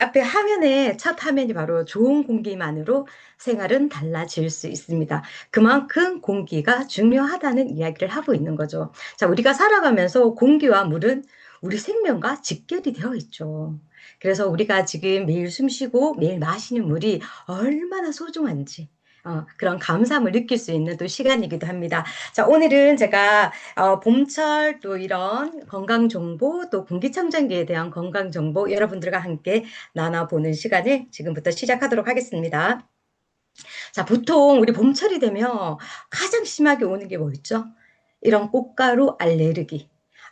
앞에 화면에 첫 화면이 바로 좋은 공기만으로 생활은 달라질 수 있습니다. 그만큼 공기가 중요하다는 이야기를 하고 있는 거죠. 자, 우리가 살아가면서 공기와 물은 우리 생명과 직결이 되어 있죠. 그래서 우리가 지금 매일 숨 쉬고 매일 마시는 물이 얼마나 소중한지 그런 감사함을 느낄 수 있는 또 시간이기도 합니다. 자, 오늘은 제가 봄철 또 이런 건강 정보 또 공기청정기에 대한 건강 정보 여러분들과 함께 나눠보는 시간을 지금부터 시작하도록 하겠습니다. 자, 보통 우리 봄철이 되면 가장 심하게 오는 게 뭐 있죠? 이런 꽃가루 알레르기.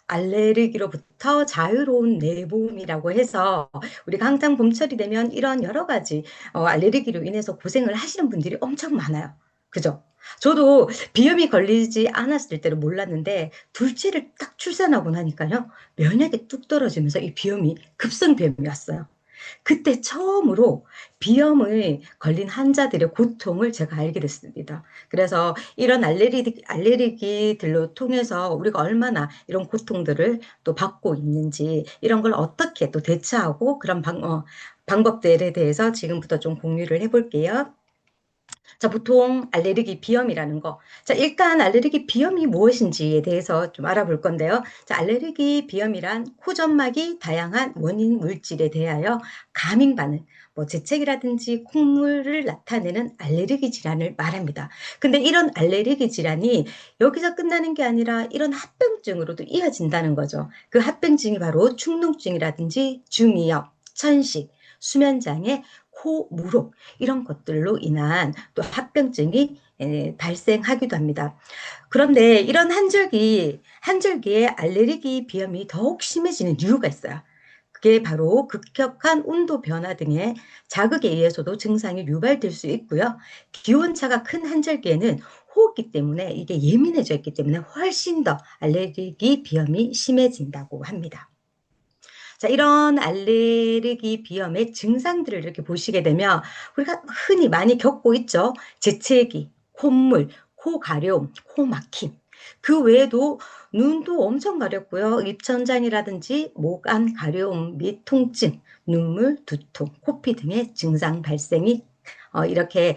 알레르기로부터 자유로운 내봄이라고 해서 우리가 항상 봄철이 되면 이런 여러 가지 알레르기로 인해서 고생을 하시는 분들이 엄청 많아요. 그죠? 저도 비염이 걸리지 않았을 때는 몰랐는데 둘째를 딱 출산하고 나니까요. 면역이 뚝 떨어지면서 이 비염이 급성 비염이 왔어요. 그때 처음으로 비염을 걸린 환자들의 고통을 제가 알게 됐습니다. 그래서 이런 알레르기들로 통해서 우리가 얼마나 이런 고통들을 또 받고 있는지 이런 걸 어떻게 또 대처하고 그런 방법들에 대해서 지금부터 좀 공유를 해볼게요. 자, 보통 알레르기 비염이라는 거. 자, 일단 알레르기 비염이 무엇인지에 대해서 좀 알아볼 건데요. 자, 알레르기 비염이란 코점막이 다양한 원인 물질에 대하여 감인 반응, 뭐 재채기라든지 콧물을 나타내는 알레르기 질환을 말합니다. 근데 이런 알레르기 질환이 여기서 끝나는 게 아니라 이런 합병증으로도 이어진다는 거죠. 그 합병증이 바로 축농증이라든지 중이염, 천식, 수면장애, 코무록 이런 것들로 인한 또 합병증이 발생하기도 합니다. 그런데 이런 한절기에 알레르기 비염이 더욱 심해지는 이유가 있어요. 그게 바로 급격한 온도 변화 등의 자극에 의해서도 증상이 유발될 수 있고요. 기온차가 큰 한절기에는 호흡기 때문에 이게 예민해져 있기 때문에 훨씬 더 알레르기 비염이 심해진다고 합니다. 자, 이런 알레르기 비염의 증상들을 이렇게 보시게 되면 우리가 흔히 많이 겪고 있죠. 재채기, 콧물, 코 가려움, 코 막힘. 그 외에도 눈도 엄청 가렵고요. 입천장이라든지 목 안 가려움 및 통증, 눈물, 두통, 코피 등의 증상 발생이 이렇게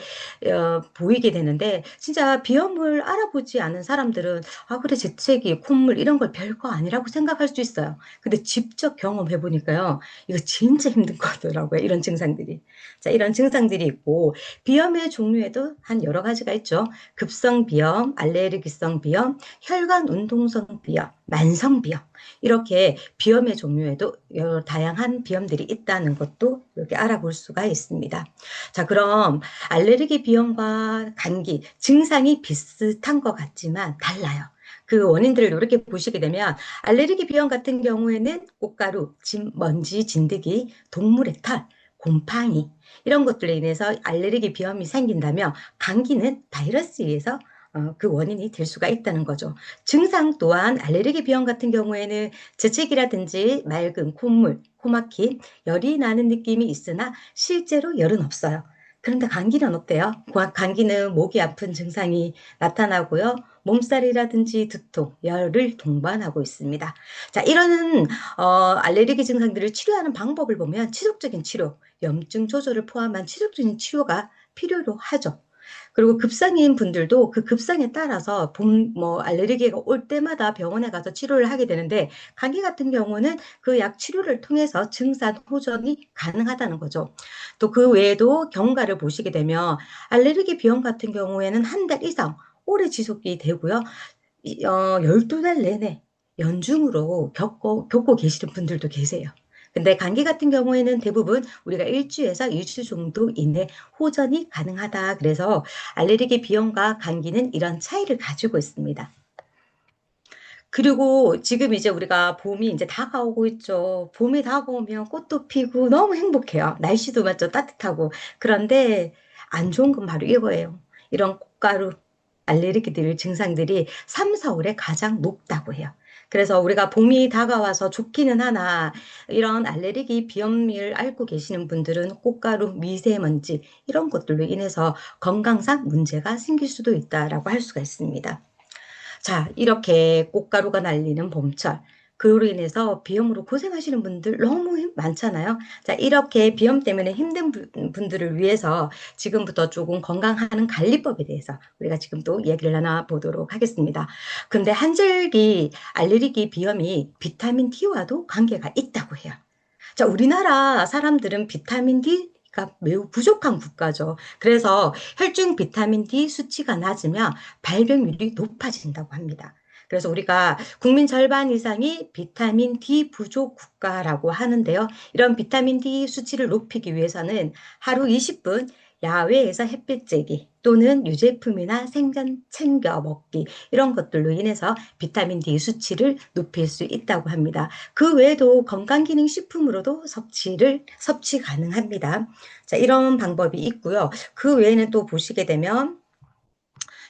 보이게 되는데 진짜 비염을 알아보지 않은 사람들은 아 그래 재채기, 콧물 이런 걸 별거 아니라고 생각할 수 있어요. 근데 직접 경험해 보니까요. 이거 진짜 힘든 거더라고요. 이런 증상들이. 자, 이런 증상들이 있고 비염의 종류에도 한 여러 가지가 있죠. 급성 비염, 알레르기성 비염, 혈관 운동성 비염, 만성 비염. 이렇게 비염의 종류에도 여러 다양한 비염들이 있다는 것도 이렇게 알아볼 수가 있습니다. 자, 그럼 알레르기 비염과 감기 증상이 비슷한 것 같지만 달라요. 그 원인들을 이렇게 보시게 되면 알레르기 비염 같은 경우에는 꽃가루, 먼지, 진드기, 동물의 털, 곰팡이 이런 것들로 인해서 알레르기 비염이 생긴다면 감기는 바이러스에 의해서 그 원인이 될 수가 있다는 거죠. 증상 또한 알레르기 비염 같은 경우에는 재채기라든지 맑은 콧물, 코막힘, 열이 나는 느낌이 있으나 실제로 열은 없어요. 그런데 감기는 어때요? 감기는 목이 아픈 증상이 나타나고요. 몸살이라든지 두통, 열을 동반하고 있습니다. 자, 이런 알레르기 증상들을 치료하는 방법을 보면 지속적인 치료, 염증 조절을 포함한 지속적인 치료가 필요로 하죠. 그리고 급성인 분들도 그 급성에 따라서 알레르기가 올 때마다 병원에 가서 치료를 하게 되는데 감기 같은 경우는 그 약 치료를 통해서 증상 호전이 가능하다는 거죠. 또 그 외에도 경과를 보시게 되면 알레르기 비염 같은 경우에는 한 달 이상 오래 지속이 되고요. 12달 내내 연중으로 겪고 계시는 분들도 계세요. 근데 감기 같은 경우에는 대부분 우리가 1주에서 2주 정도 이내 호전이 가능하다. 그래서 알레르기 비염과 감기는 이런 차이를 가지고 있습니다. 그리고 지금 이제 우리가 봄이 이제 다가오고 있죠. 봄이 다가오면 꽃도 피고 너무 행복해요. 날씨도 맞죠? 따뜻하고. 그런데 안 좋은 건 바로 이거예요. 이런 꽃가루 알레르기들 증상들이 3, 4월에 가장 높다고 해요. 그래서 우리가 봄이 다가와서 좋기는 하나 이런 알레르기 비염을 앓고 계시는 분들은 꽃가루, 미세먼지 이런 것들로 인해서 건강상 문제가 생길 수도 있다라고 할 수가 있습니다. 자, 이렇게 꽃가루가 날리는 봄철. 그로 인해서 비염으로 고생하시는 분들 너무 많잖아요. 자, 이렇게 비염 때문에 힘든 분들을 위해서 지금부터 조금 건강하는 관리법에 대해서 우리가 지금 또 얘기를 나눠보도록 하겠습니다. 근데 한절기 알레르기 비염이 비타민 D와도 관계가 있다고 해요. 자, 우리나라 사람들은 비타민 D가 매우 부족한 국가죠. 그래서 혈중 비타민 D 수치가 낮으면 발병률이 높아진다고 합니다. 그래서 우리가 국민 절반 이상이 비타민 D 부족 국가라고 하는데요. 이런 비타민 D 수치를 높이기 위해서는 하루 20분 야외에서 햇빛 쬐기 또는 유제품이나 생선 챙겨 먹기 이런 것들로 인해서 비타민 D 수치를 높일 수 있다고 합니다. 그 외에도 건강기능식품으로도 섭취 가능합니다. 자, 이런 방법이 있고요. 그 외에는 또 보시게 되면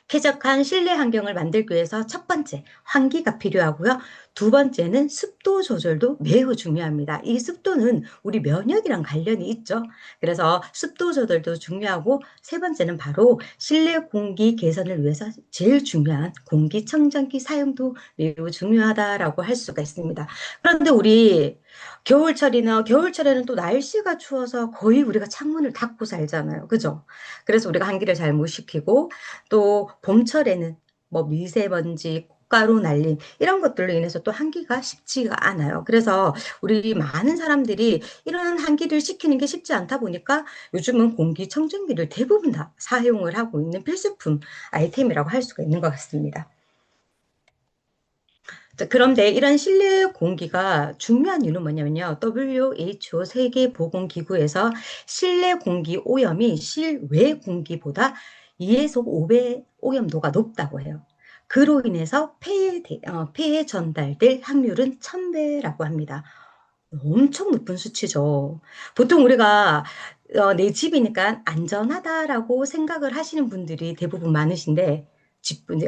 쾌적한 실내 환경을 만들기 위해서 첫 번째, 환기가 필요하고요. 두 번째는 습도 조절도 매우 중요합니다. 이 습도는 우리 면역이랑 관련이 있죠. 그래서 습도 조절도 중요하고 세 번째는 바로 실내 공기 개선을 위해서 제일 중요한 공기청정기 사용도 매우 중요하다라고 할 수가 있습니다. 그런데 우리 겨울철에는 또 날씨가 추워서 거의 우리가 창문을 닫고 살잖아요. 그죠? 그래서 우리가 환기를 잘 못 시키고 또 봄철에는 뭐 미세먼지, 꽃가루 날림 이런 것들로 인해서 또 환기가 쉽지가 않아요. 그래서 우리 많은 사람들이 이런 환기를 시키는 게 쉽지 않다 보니까 요즘은 공기청정기를 대부분 다 사용을 하고 있는 필수품 아이템이라고 할 수가 있는 것 같습니다. 자, 그런데 이런 실내 공기가 중요한 이유는 뭐냐면요. WHO 세계보건기구에서 실내 공기 오염이 실외 공기보다 2에서 5배 오염도가 높다고 해요. 그로 인해서 폐에 전달될 확률은 1000배라고 합니다. 엄청 높은 수치죠. 보통 우리가 내 집이니까 안전하다라고 생각을 하시는 분들이 대부분 많으신데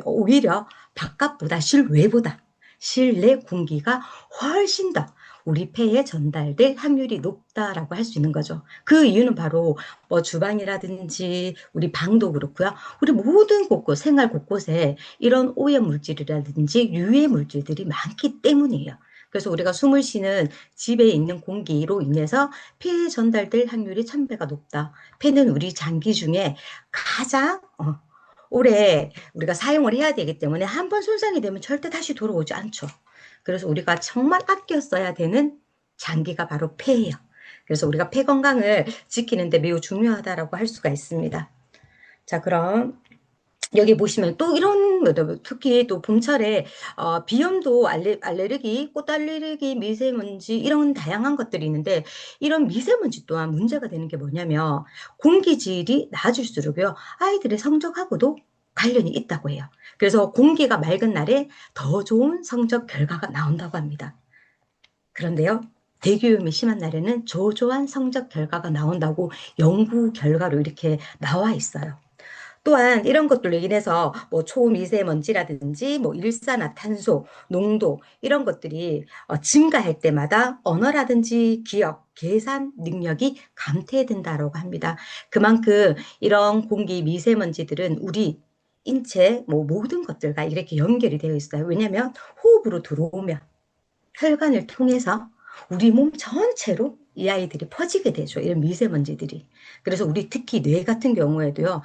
오히려 바깥보다 실외보다 실내 공기가 훨씬 더 우리 폐에 전달될 확률이 높다라고 할 수 있는 거죠. 그 이유는 바로 뭐 주방이라든지 우리 방도 그렇고요. 우리 모든 곳곳 생활 곳곳에 이런 오염 물질이라든지 유해 물질들이 많기 때문이에요. 그래서 우리가 숨을 쉬는 집에 있는 공기로 인해서 폐에 전달될 확률이 1000배가 높다. 폐는 우리 장기 중에 가장 오래 우리가 사용을 해야 되기 때문에 한 번 손상이 되면 절대 다시 돌아오지 않죠. 그래서 우리가 정말 아껴 써야 되는 장기가 바로 폐예요. 그래서 우리가 폐 건강을 지키는데 매우 중요하다라고 할 수가 있습니다. 자, 그럼 여기 보시면 또 이런 것도 특히 또 봄철에 비염도 알레르기, 꽃 알레르기, 미세먼지 이런 다양한 것들이 있는데 이런 미세먼지 또한 문제가 되는 게 뭐냐면 공기질이 낮을수록요 아이들의 성적하고도 관련이 있다고 해요. 그래서 공기가 맑은 날에 더 좋은 성적 결과가 나온다고 합니다. 그런데요. 대기오염이 심한 날에는 저조한 성적 결과가 나온다고 연구 결과로 이렇게 나와 있어요. 또한 이런 것들로 인해서 뭐 초미세먼지라든지 뭐 일산화탄소 농도 이런 것들이 증가할 때마다 언어라든지 기억, 계산 능력이 감퇴된다라고 합니다. 그만큼 이런 공기 미세먼지들은 우리 인체 뭐 모든 것들과 이렇게 연결이 되어 있어요. 왜냐하면 호흡으로 들어오면 혈관을 통해서 우리 몸 전체로 이 아이들이 퍼지게 되죠. 이런 미세먼지들이. 그래서 우리 특히 뇌 같은 경우에도요,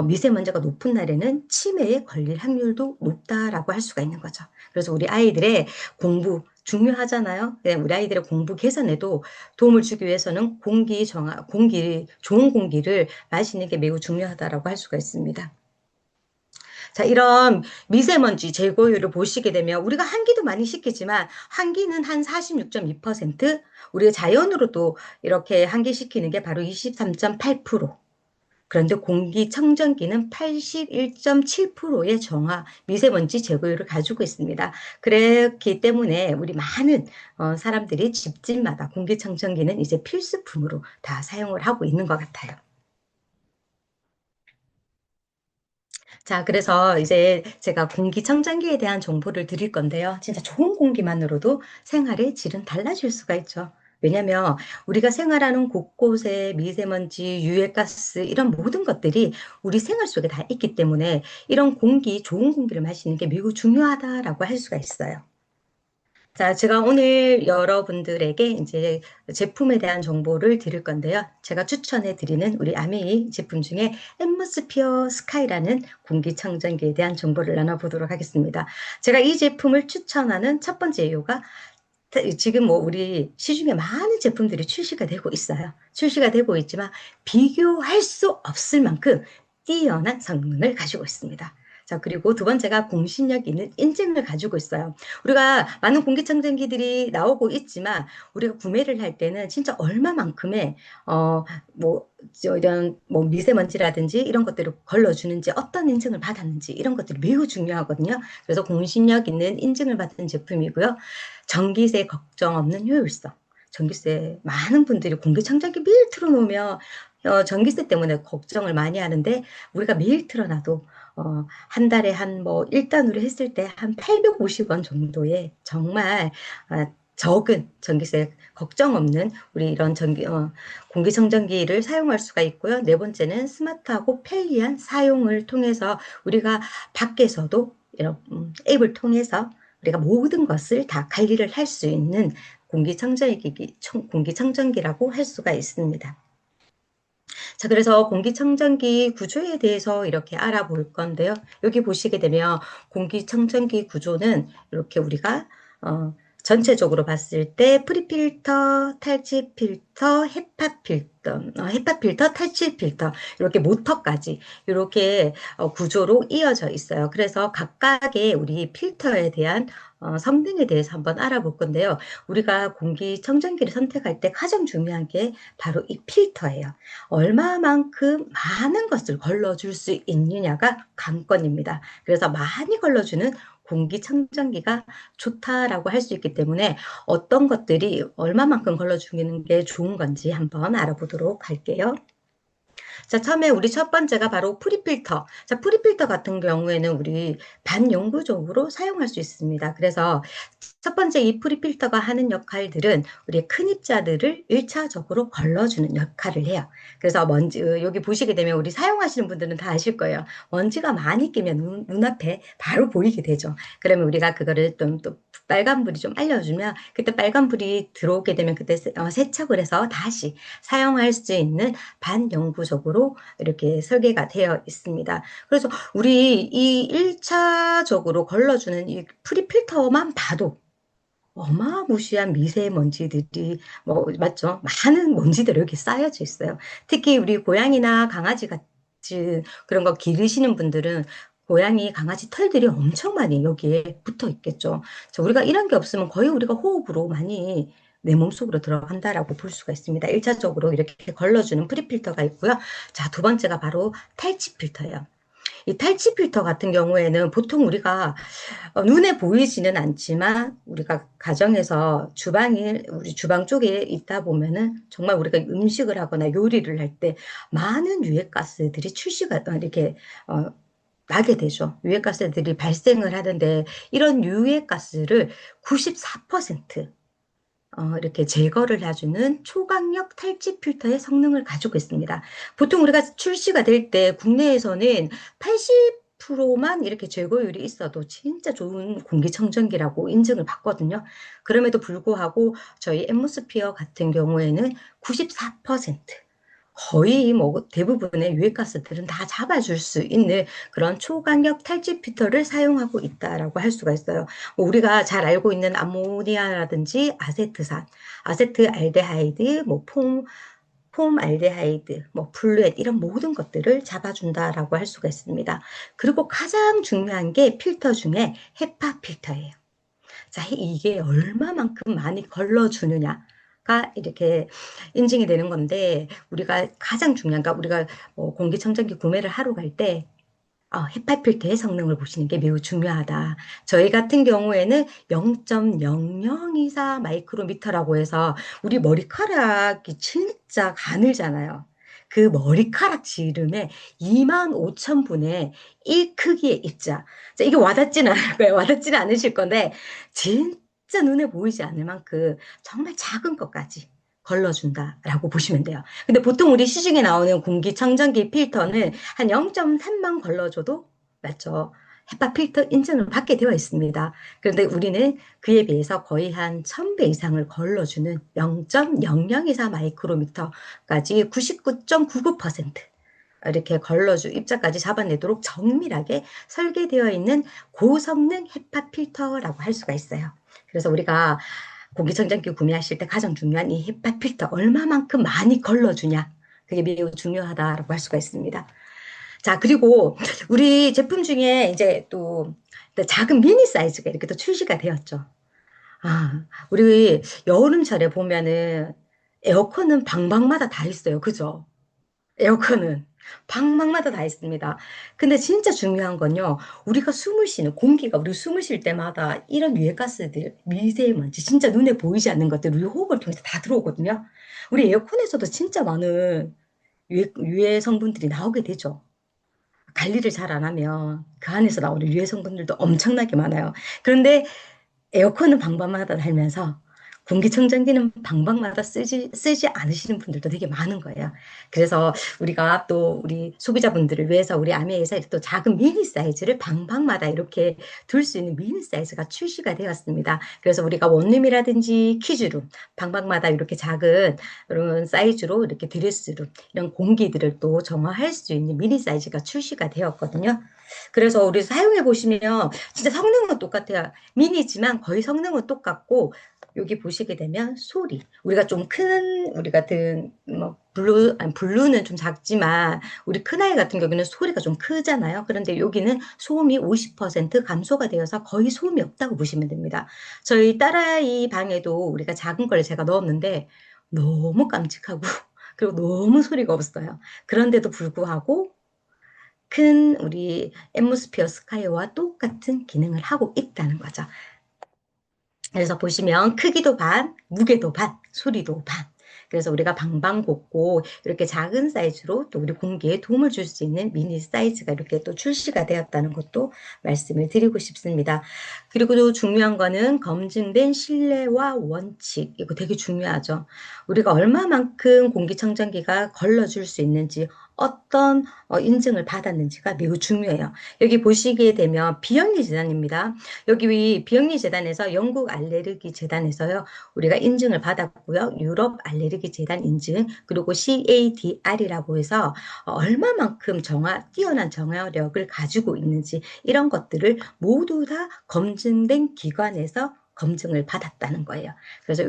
미세먼지가 높은 날에는 치매에 걸릴 확률도 높다라고 할 수가 있는 거죠. 그래서 우리 아이들의 공부 중요하잖아요. 네, 우리 아이들의 공부 개선에도 도움을 주기 위해서는 좋은 공기를 마시는 게 매우 중요하다라고 할 수가 있습니다. 자, 이런 미세먼지 제거율을 보시게 되면 우리가 환기도 많이 시키지만 환기는 한 46.2%, 우리가 자연으로도 이렇게 환기시키는 게 바로 23.8%. 그런데 공기청정기는 81.7%의 정화 미세먼지 제거율을 가지고 있습니다. 그렇기 때문에 우리 많은 사람들이 집집마다 공기청정기는 이제 필수품으로 다 사용을 하고 있는 것 같아요. 자, 그래서 이제 제가 공기청정기에 대한 정보를 드릴 건데요. 진짜 좋은 공기만으로도 생활의 질은 달라질 수가 있죠. 왜냐면 우리가 생활하는 곳곳에 미세먼지, 유해가스 이런 모든 것들이 우리 생활 속에 다 있기 때문에 이런 좋은 공기를 마시는 게 매우 중요하다라고 할 수가 있어요. 자, 제가 오늘 여러분들에게 이제 제품에 대한 정보를 드릴 건데요. 제가 추천해 드리는 우리 아메이 제품 중에 엠모스피어 스카이라는 공기청정기에 대한 정보를 나눠보도록 하겠습니다. 제가 이 제품을 추천하는 첫 번째 이유가 지금 뭐 우리 시중에 많은 제품들이 출시가 되고 있어요. 출시가 되고 있지만 비교할 수 없을 만큼 뛰어난 성능을 가지고 있습니다. 자, 그리고 두 번째가 공신력 있는 인증을 가지고 있어요. 우리가 많은 공기청정기들이 나오고 있지만 우리가 구매를 할 때는 진짜 얼마만큼의 뭐 이런 뭐 미세먼지라든지 이런 것들을 걸러주는지 어떤 인증을 받았는지 이런 것들이 매우 중요하거든요. 그래서 공신력 있는 인증을 받은 제품이고요. 전기세 걱정 없는 효율성. 전기세 많은 분들이 공기청정기 매일 틀어놓으면 전기세 때문에 걱정을 많이 하는데 우리가 매일 틀어놔도 한 달에 한 뭐 1단으로 했을 때 한 850원 정도의 정말 적은 전기세 걱정 없는 우리 이런 공기청정기를 사용할 수가 있고요. 네 번째는 스마트하고 편리한 사용을 통해서 우리가 밖에서도 이런 앱을 통해서 우리가 모든 것을 다 관리를 할 수 있는 공기청정기라고 할 수가 있습니다. 자, 그래서 공기청정기 구조에 대해서 이렇게 알아볼 건데요. 여기 보시게 되면 공기청정기 구조는 이렇게 우리가 전체적으로 봤을 때 프리필터, 탈취 필터, 헤파 필터, 헤파 필터, 탈취 필터 이렇게 모터까지 이렇게 구조로 이어져 있어요. 그래서 각각의 우리 필터에 대한 성능에 대해서 한번 알아볼 건데요. 우리가 공기청정기를 선택할 때 가장 중요한 게 바로 이 필터예요. 얼마만큼 많은 것을 걸러줄 수 있느냐가 관건입니다. 그래서 많이 걸러주는 공기청정기가 좋다라고 할 수 있기 때문에 어떤 것들이 얼마만큼 걸러주는 게 좋은 건지 한번 알아보도록 할게요. 자, 처음에 우리 첫 번째가 바로 프리필터. 자, 프리필터 같은 경우에는 우리 반영구적으로 사용할 수 있습니다. 그래서 첫 번째 이 프리필터가 하는 역할들은 우리의 큰 입자들을 1차적으로 걸러주는 역할을 해요. 그래서 먼지, 여기 보시게 되면 우리 사용하시는 분들은 다 아실 거예요. 먼지가 많이 끼면 눈앞에 바로 보이게 되죠. 그러면 우리가 그거를 또 빨간불이 좀 알려주면 그때 빨간불이 들어오게 되면 그때 세척을 해서 다시 사용할 수 있는 반영구적으로 이렇게 설계가 되어 있습니다. 그래서 우리 이 1차적으로 걸러주는 이 프리필터만 봐도 어마무시한 미세먼지들이 뭐 맞죠? 많은 먼지들이 이렇게 쌓여져 있어요. 특히 우리 고양이나 강아지 같이 그런 거 기르시는 분들은 고양이, 강아지 털들이 엄청 많이 여기에 붙어 있겠죠. 우리가 이런 게 없으면 거의 우리가 호흡으로 많이 내 몸속으로 들어간다라고 볼 수가 있습니다. 1차적으로 이렇게 걸러주는 프리필터가 있고요. 자, 두 번째가 바로 탈취 필터예요. 이 탈취 필터 같은 경우에는 보통 우리가 눈에 보이지는 않지만 우리가 가정에서 우리 주방 쪽에 있다 보면은 정말 우리가 음식을 하거나 요리를 할 때 많은 유해가스들이 출시가 이렇게 나게 되죠. 유해가스들이 발생을 하는데 이런 유해가스를 94% 이렇게 제거를 해주는 초강력 탈취 필터의 성능을 가지고 있습니다. 보통 우리가 출시가 될 때 국내에서는 80%만 이렇게 제거율이 있어도 진짜 좋은 공기청정기라고 인증을 받거든요. 그럼에도 불구하고 저희 엠모스피어 같은 경우에는 94% 거의 뭐 대부분의 유해가스들은 다 잡아줄 수 있는 그런 초강력 탈취 필터를 사용하고 있다라고 할 수가 있어요. 뭐 우리가 잘 알고 있는 암모니아라든지 아세트산, 아세트알데하이드, 뭐 폼알데하이드, 뭐 플루엣 이런 모든 것들을 잡아준다라고 할 수가 있습니다. 그리고 가장 중요한 게 필터 중에 헤파 필터예요. 자, 이게 얼마만큼 많이 걸러주느냐가 이렇게 인증이 되는 건데, 우리가 가장 중요한, 그러니까 우리가 공기청정기 구매를 하러 갈 때, 헤파 필터의 성능을 보시는 게 매우 중요하다. 저희 같은 경우에는 0.0024 마이크로미터라고 해서 우리 머리카락이 진짜 가늘잖아요. 그 머리카락 지름의 25,000분의 1 크기의 입자. 자, 이게 와닿지는 않을 거예요. 와닿지는 않으실 건데, 진짜 눈에 보이지 않을 만큼 정말 작은 것까지 걸러준다라고 보시면 돼요. 근데 보통 우리 시중에 나오는 공기청정기 필터는 한 0.3만 걸러줘도 맞죠? 헤파 필터 인증을 받게 되어 있습니다. 그런데 우리는 그에 비해서 거의 한 1000배 이상을 걸러주는 0.0024 마이크로미터까지 99.99% 이렇게 걸러주 입자까지 잡아내도록 정밀하게 설계되어 있는 고성능 헤파 필터라고 할 수가 있어요. 그래서 우리가 공기청정기 구매하실 때 가장 중요한 이 헤파 필터 얼마만큼 많이 걸러주냐, 그게 매우 중요하다라고 할 수가 있습니다. 자, 그리고 우리 제품 중에 이제 또 작은 미니 사이즈가 이렇게 또 출시가 되었죠. 아, 우리 여름철에 보면은 에어컨은 방방마다 다 있어요. 그죠? 에어컨은 방방마다 다 있습니다. 근데 진짜 중요한 건요, 우리가 숨을 쉬는 공기가 우리 숨을 쉴 때마다 이런 유해가스들, 미세먼지, 진짜 눈에 보이지 않는 것들 우리 호흡을 통해서 다 들어오거든요. 우리 에어컨에서도 진짜 많은 유해 성분들이 나오게 되죠. 관리를 잘 안 하면 그 안에서 나오는 유해 성분들도 엄청나게 많아요. 그런데 에어컨은 방방마다 달면서 공기청정기는 방방마다 쓰지 않으시는 분들도 되게 많은 거예요. 그래서 우리가 또 우리 소비자분들을 위해서 우리 아메에서 또 작은 미니 사이즈를 방방마다 이렇게 둘 수 있는 미니 사이즈가 출시가 되었습니다. 그래서 우리가 원룸이라든지 키즈룸, 방방마다 이렇게 작은 이런 사이즈로 이렇게 드레스룸, 이런 공기들을 또 정화할 수 있는 미니 사이즈가 출시가 되었거든요. 그래서 우리 사용해 보시면 진짜 성능은 똑같아요. 미니지만 거의 성능은 똑같고, 여기 보시게 되면 소리, 우리가 좀 큰 우리 같은 뭐 블루 아니 블루는 좀 작지만 우리 큰아이 같은 경우는 소리가 좀 크잖아요. 그런데 여기는 소음이 50% 감소가 되어서 거의 소음이 없다고 보시면 됩니다. 저희 딸아이 방에도 우리가 작은 걸 제가 넣었는데 너무 깜찍하고 그리고 너무 소리가 없어요. 그런데도 불구하고 큰 우리 앰모스피어 스카이와 똑같은 기능을 하고 있다는 거죠. 그래서 보시면 크기도 반, 무게도 반, 소리도 반. 그래서 우리가 방방곡곡 이렇게 작은 사이즈로 또 우리 공기에 도움을 줄 수 있는 미니 사이즈가 이렇게 또 출시가 되었다는 것도 말씀을 드리고 싶습니다. 그리고 또 중요한 거는 검증된 신뢰와 원칙, 이거 되게 중요하죠. 우리가 얼마만큼 공기청정기가 걸러줄 수 있는지, 어떤 인증을 받았는지가 매우 중요해요. 여기 보시게 되면 비영리 재단입니다. 여기 비영리 재단에서 영국 알레르기 재단에서요, 우리가 인증을 받았고요. 유럽 알레르기 재단 인증, 그리고 CADR이라고 해서 얼마만큼 뛰어난 정화력을 가지고 있는지, 이런 것들을 모두 다 검증된 기관에서 검증을 받았다는 거예요. 그래서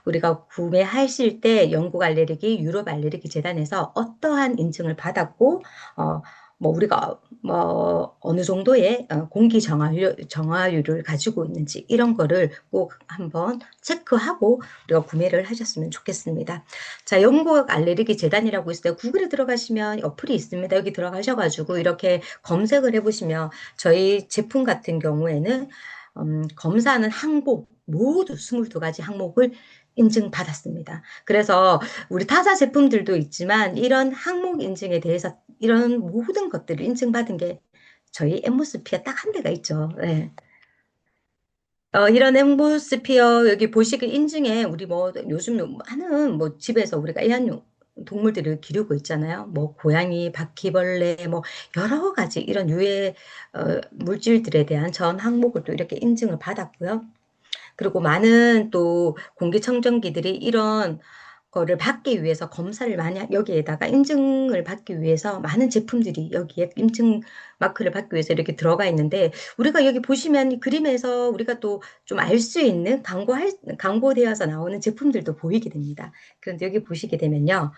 우리가 구매하실 때 영국 알레르기, 유럽 알레르기 재단에서 어떠한 인증을 받았고, 뭐 우리가 뭐 어느 정도의 공기 정화율을 가지고 있는지, 이런 거를 꼭 한번 체크하고 우리가 구매를 하셨으면 좋겠습니다. 자, 영국 알레르기 재단이라고 있어요. 구글에 들어가시면 어플이 있습니다. 여기 들어가셔가지고 이렇게 검색을 해보시면 저희 제품 같은 경우에는 검사하는 항목 모두 22가지 항목을 인증받았습니다. 그래서 우리 타사 제품들도 있지만 이런 항목 인증에 대해서 이런 모든 것들을 인증받은 게 저희 엠모스피어 딱 한 대가 있죠. 네. 이런 엠모스피어 여기 보시길 인증에 우리 뭐 요즘 하는 뭐 집에서 우리가 애완용 동물들을 기르고 있잖아요. 뭐 고양이, 바퀴벌레, 뭐 여러 가지 이런 유해 물질들에 대한 전 항목을 또 이렇게 인증을 받았고요. 그리고 많은 또 공기청정기들이 이런 거를 받기 위해서 검사를 많이 여기에다가 인증을 받기 위해서 많은 제품들이 여기에 인증 마크를 받기 위해서 이렇게 들어가 있는데, 우리가 여기 보시면 이 그림에서 우리가 또 좀 알 수 있는 광고되어서 나오는 제품들도 보이게 됩니다. 그런데 여기 보시게 되면요,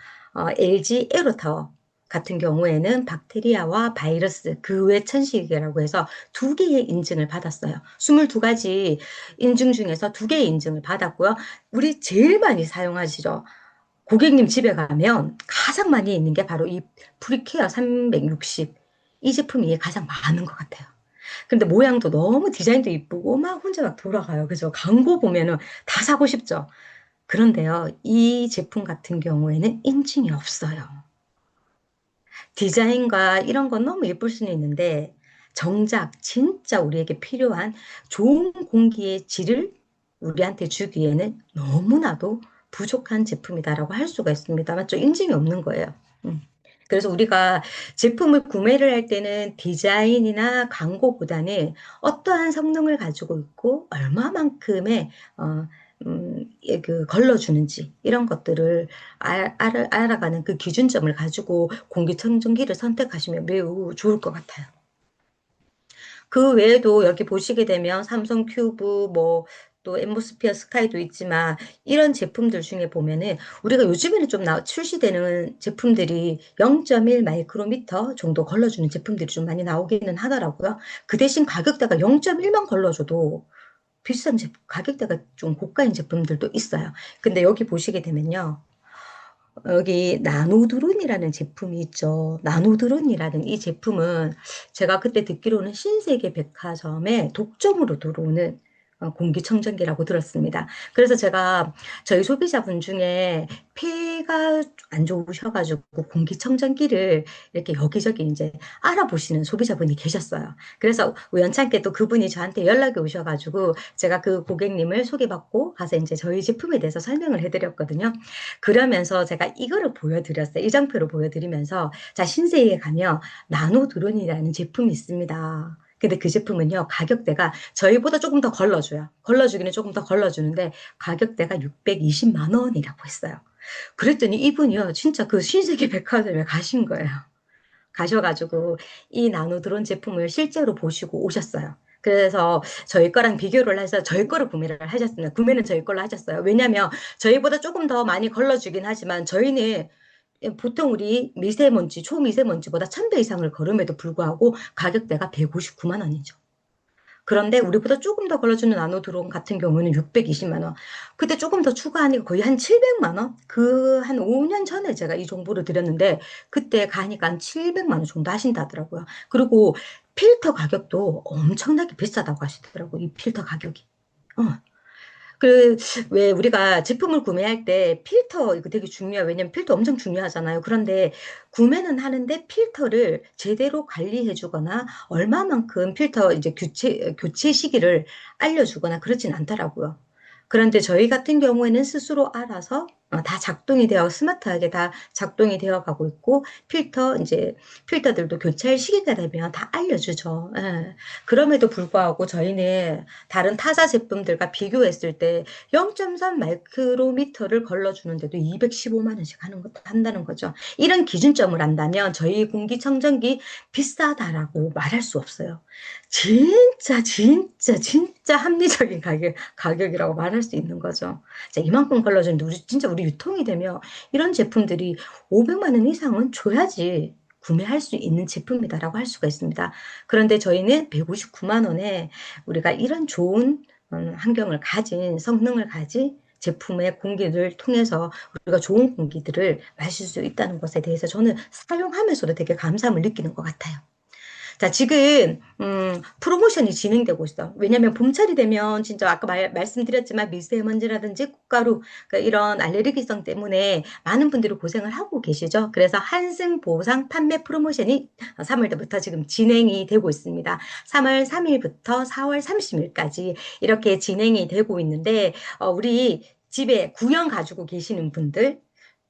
LG 에어로타워 같은 경우에는 박테리아와 바이러스 그 외 천식이라고 해서 2개의 인증을 받았어요. 22가지 인증 중에서 2개의 인증을 받았고요. 우리 제일 많이 사용하시죠. 고객님 집에 가면 가장 많이 있는 게 바로 이 프리케어 360. 이 제품이 가장 많은 것 같아요. 근데 모양도 너무 디자인도 이쁘고 막 혼자 막 돌아가요. 그죠? 광고 보면은 다 사고 싶죠. 그런데요, 이 제품 같은 경우에는 인증이 없어요. 디자인과 이런 건 너무 예쁠 수는 있는데 정작 진짜 우리에게 필요한 좋은 공기의 질을 우리한테 주기에는 너무나도 부족한 제품이다라고 할 수가 있습니다. 맞죠? 인증이 없는 거예요. 음. 그래서 우리가 제품을 구매를 할 때는 디자인이나 광고보다는 어떠한 성능을 가지고 있고 얼마만큼의 그 걸러주는지 이런 것들을 알아가는 그 기준점을 가지고 공기청정기를 선택하시면 매우 좋을 것 같아요. 그 외에도 여기 보시게 되면 삼성 큐브 뭐 또 엠보스피어 스카이도 있지만 이런 제품들 중에 보면은 우리가 요즘에는 좀 출시되는 제품들이 0.1 마이크로미터 정도 걸러주는 제품들이 좀 많이 나오기는 하더라고요. 그 대신 가격대가 0.1만 걸러줘도 비싼 제품, 가격대가 좀 고가인 제품들도 있어요. 근데 여기 보시게 되면요. 여기 나노드론이라는 제품이 있죠. 나노드론이라는 이 제품은 제가 그때 듣기로는 신세계 백화점에 독점으로 들어오는 공기청정기라고 들었습니다. 그래서 제가 저희 소비자분 중에 폐가 안 좋으셔가지고 공기청정기를 이렇게 여기저기 이제 알아보시는 소비자분이 계셨어요. 그래서 우연찮게 또 그분이 저한테 연락이 오셔가지고 제가 그 고객님을 소개받고 가서 이제 저희 제품에 대해서 설명을 해드렸거든요. 그러면서 제가 이거를 보여드렸어요. 이 장표를 보여드리면서 자, 신세계에 가면 나노드론이라는 제품이 있습니다. 근데 그 제품은요, 가격대가 저희보다 조금 더 걸러줘요. 걸러주기는 조금 더 걸러주는데 가격대가 620만 원이라고 했어요. 그랬더니 이분이요, 진짜 그 신세계 백화점에 가신 거예요. 가셔가지고 이 나노드론 제품을 실제로 보시고 오셨어요. 그래서 저희 거랑 비교를 해서 저희 거를 구매를 하셨습니다. 구매는 저희 걸로 하셨어요. 왜냐면 저희보다 조금 더 많이 걸러주긴 하지만 저희는 보통 우리 미세먼지, 초미세먼지보다 1000배 이상을 걸음에도 불구하고 가격대가 159만 원이죠. 그런데 우리보다 조금 더 걸러주는 나노 드론 같은 경우는 620만 원. 그때 조금 더 추가하니까 거의 한 700만 원? 그 한 5년 전에 제가 이 정보를 드렸는데 그때 가니까 한 700만 원 정도 하신다더라고요. 그리고 필터 가격도 엄청나게 비싸다고 하시더라고요. 이 필터 가격이. 어. 그, 왜 우리가 제품을 구매할 때 필터, 이거 되게 중요해요. 왜냐면 필터 엄청 중요하잖아요. 그런데 구매는 하는데 필터를 제대로 관리해 주거나 얼마만큼 필터 이제 교체 시기를 알려주거나 그러진 않더라고요. 그런데 저희 같은 경우에는 스스로 알아서 다 작동이 되어 스마트하게 다 작동이 되어 가고 있고 필터 이제 필터들도 교체할 시기가 되면 다 알려주죠. 예. 그럼에도 불구하고 저희는 다른 타사 제품들과 비교했을 때 0.3 마이크로미터를 걸러주는데도 215만 원씩 하는 것도 한다는 거죠. 이런 기준점을 안다면 저희 공기청정기 비싸다라고 말할 수 없어요. 진짜 합리적인 가격이라고 말할 수 있는 거죠. 자, 이만큼 걸러주는데 진짜 우리 유통이 되면 이런 제품들이 500만 원 이상은 줘야지 구매할 수 있는 제품이다라고 할 수가 있습니다. 그런데 저희는 159만 원에 우리가 이런 좋은 환경을 가진 성능을 가진 제품의 공기를 통해서 우리가 좋은 공기들을 마실 수 있다는 것에 대해서 저는 사용하면서도 되게 감사함을 느끼는 것 같아요. 자, 지금, 프로모션이 진행되고 있어. 왜냐면 봄철이 되면 진짜 아까 말씀드렸지만 미세먼지라든지 꽃가루, 그러니까 이런 알레르기성 때문에 많은 분들이 고생을 하고 계시죠. 그래서 한승 보상 판매 프로모션이 3월부터 지금 진행이 되고 있습니다. 3월 3일부터 4월 30일까지 이렇게 진행이 되고 있는데, 우리 집에 구형 가지고 계시는 분들,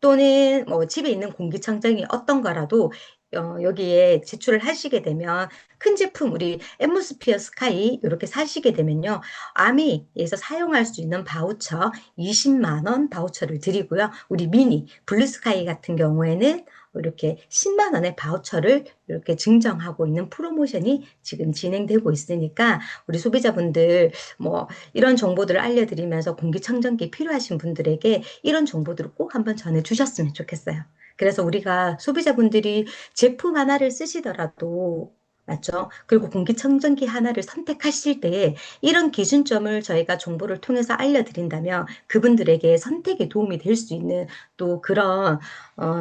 또는 뭐 집에 있는 공기청정기 어떤 거라도 여기에 제출을 하시게 되면 큰 제품 우리 엠모스피어 스카이 이렇게 사시게 되면요. 아미에서 사용할 수 있는 바우처 20만 원 바우처를 드리고요. 우리 미니 블루스카이 같은 경우에는 이렇게 10만 원의 바우처를 이렇게 증정하고 있는 프로모션이 지금 진행되고 있으니까 우리 소비자분들 뭐 이런 정보들을 알려드리면서 공기청정기 필요하신 분들에게 이런 정보들을 꼭 한번 전해주셨으면 좋겠어요. 그래서 우리가 소비자분들이 제품 하나를 쓰시더라도 맞죠? 그리고 공기청정기 하나를 선택하실 때 이런 기준점을 저희가 정보를 통해서 알려드린다면 그분들에게 선택에 도움이 될 수 있는 또 그런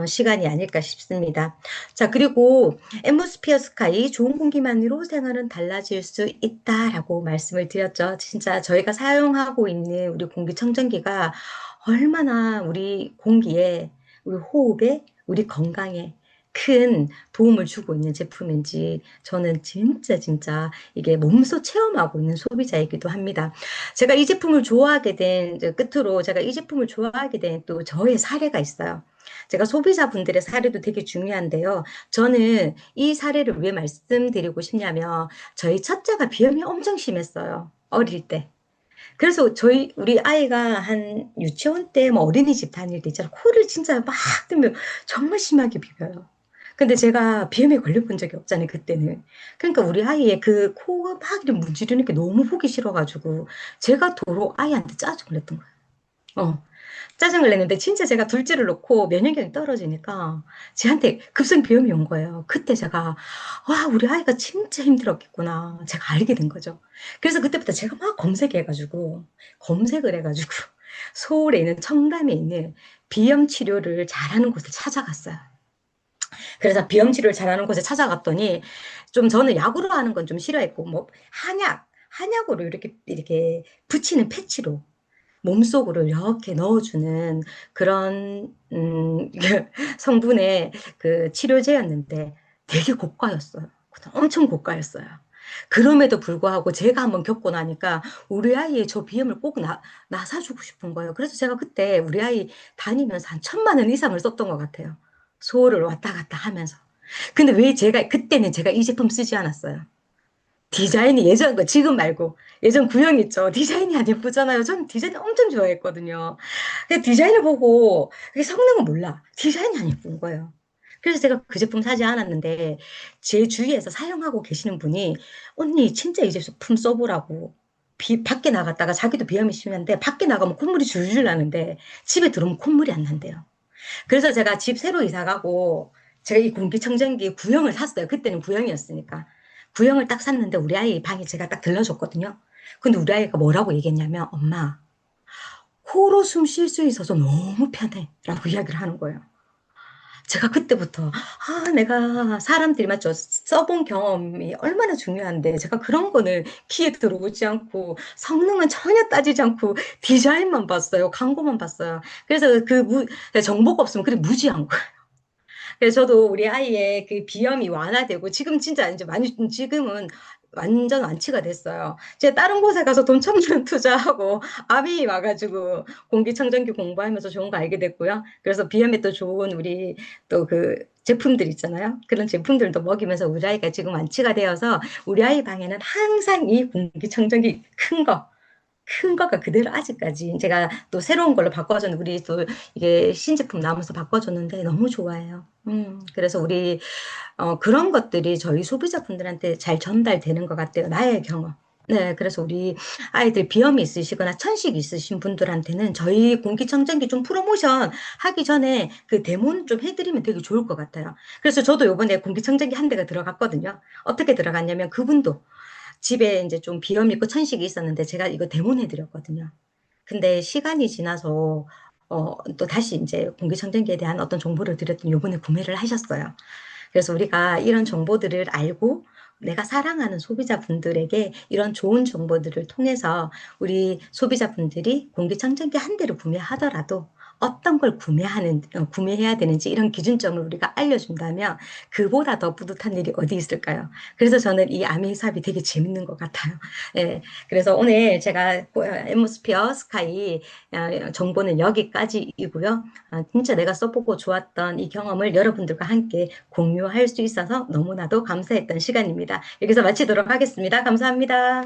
시간이 아닐까 싶습니다. 자, 그리고 엠모스피어 스카이 좋은 공기만으로 생활은 달라질 수 있다라고 말씀을 드렸죠. 진짜 저희가 사용하고 있는 우리 공기청정기가 얼마나 우리 공기에 우리 호흡에, 우리 건강에 큰 도움을 주고 있는 제품인지 저는 진짜 이게 몸소 체험하고 있는 소비자이기도 합니다. 제가 이 제품을 좋아하게 된 이제 끝으로 제가 이 제품을 좋아하게 된 또 저의 사례가 있어요. 제가 소비자분들의 사례도 되게 중요한데요. 저는 이 사례를 왜 말씀드리고 싶냐면 저희 첫째가 비염이 엄청 심했어요. 어릴 때. 그래서 우리 아이가 한 유치원 때 뭐 어린이집 다닐 때 있잖아. 코를 진짜 막 들면 정말 심하게 비벼요. 근데 제가 비염에 걸려본 적이 없잖아요, 그때는. 그러니까 우리 아이의 그 코가 막 이렇게 문지르는 게 너무 보기 싫어가지고 제가 도로 아이한테 짜증을 냈던 거예요. 어. 짜증을 냈는데 진짜 제가 둘째를 놓고 면역력이 떨어지니까 쟤한테 급성 비염이 온 거예요. 그때 제가 와 우리 아이가 진짜 힘들었겠구나 제가 알게 된 거죠. 그래서 그때부터 제가 막 검색을 해가지고 서울에 있는 청담에 있는 비염 치료를 잘하는 곳을 찾아갔어요. 그래서 비염 치료를 잘하는 곳에 찾아갔더니 좀 저는 약으로 하는 건 좀 싫어했고 뭐 한약으로 이렇게 붙이는 패치로 몸속으로 이렇게 넣어주는 그런 성분의 그 치료제였는데 되게 고가였어요. 엄청 고가였어요. 그럼에도 불구하고 제가 한번 겪고 나니까 우리 아이의 저 비염을 꼭 사주고 싶은 거예요. 그래서 제가 그때 우리 아이 다니면서 한 1,000만 원 이상을 썼던 것 같아요. 서울을 왔다 갔다 하면서. 근데 왜 그때는 제가 이 제품 쓰지 않았어요. 디자인이 예전 거 지금 말고 예전 구형 있죠. 디자인이 안 예쁘잖아요. 전 디자인 엄청 좋아했거든요. 근데 디자인을 보고 그게 성능은 몰라. 디자인이 안 예쁜 거예요. 그래서 제가 그 제품 사지 않았는데 제 주위에서 사용하고 계시는 분이 언니 진짜 이 제품 써보라고 밖에 나갔다가 자기도 비염이 심한데 밖에 나가면 콧물이 줄줄 나는데 집에 들어오면 콧물이 안 난대요. 그래서 제가 집 새로 이사 가고 제가 이 공기청정기 구형을 샀어요. 그때는 구형이었으니까. 구형을 딱 샀는데 우리 아이 방에 제가 딱 들러줬거든요. 근데 우리 아이가 뭐라고 얘기했냐면 엄마 코로 숨 쉴 수 있어서 너무 편해 라고 이야기를 하는 거예요. 제가 그때부터 내가 사람들이 맞죠 써본 경험이 얼마나 중요한데 제가 그런 거는 귀에 들어오지 않고 성능은 전혀 따지지 않고 디자인만 봤어요. 광고만 봤어요. 그래서 정보가 없으면 그게 무지한 거예요. 그래서 저도 우리 아이의 그 비염이 완화되고 지금 진짜 이제 많이 지금은 완전 완치가 됐어요. 제가 다른 곳에 가서 돈 천만 투자하고 암이 와가지고 공기청정기 공부하면서 좋은 거 알게 됐고요. 그래서 비염에 또 좋은 우리 또 그 제품들 있잖아요. 그런 제품들도 먹이면서 우리 아이가 지금 완치가 되어서 우리 아이 방에는 항상 이 공기청정기 큰 거가 그대로 아직까지 제가 또 새로운 걸로 바꿔줬는데 우리 또 이게 신제품 나오면서 바꿔줬는데 너무 좋아해요. 그래서 우리 그런 것들이 저희 소비자분들한테 잘 전달되는 것 같아요. 나의 경험. 네, 그래서 우리 아이들 비염이 있으시거나 천식 있으신 분들한테는 저희 공기청정기 좀 프로모션 하기 전에 그 데모는 좀 해드리면 되게 좋을 것 같아요. 그래서 저도 요번에 공기청정기 한 대가 들어갔거든요. 어떻게 들어갔냐면 그분도 집에 이제 좀 비염 있고 천식이 있었는데 제가 이거 데모해 드렸거든요. 근데 시간이 지나서 또 다시 이제 공기청정기에 대한 어떤 정보를 드렸더니 요번에 구매를 하셨어요. 그래서 우리가 이런 정보들을 알고 내가 사랑하는 소비자분들에게 이런 좋은 정보들을 통해서 우리 소비자분들이 공기청정기 한 대를 구매하더라도 어떤 걸 구매해야 되는지 이런 기준점을 우리가 알려준다면 그보다 더 뿌듯한 일이 어디 있을까요? 그래서 저는 이 아미 사업이 되게 재밌는 것 같아요. 예, 그래서 오늘 제가 엠모스피어 스카이 정보는 여기까지이고요. 진짜 내가 써보고 좋았던 이 경험을 여러분들과 함께 공유할 수 있어서 너무나도 감사했던 시간입니다. 여기서 마치도록 하겠습니다. 감사합니다.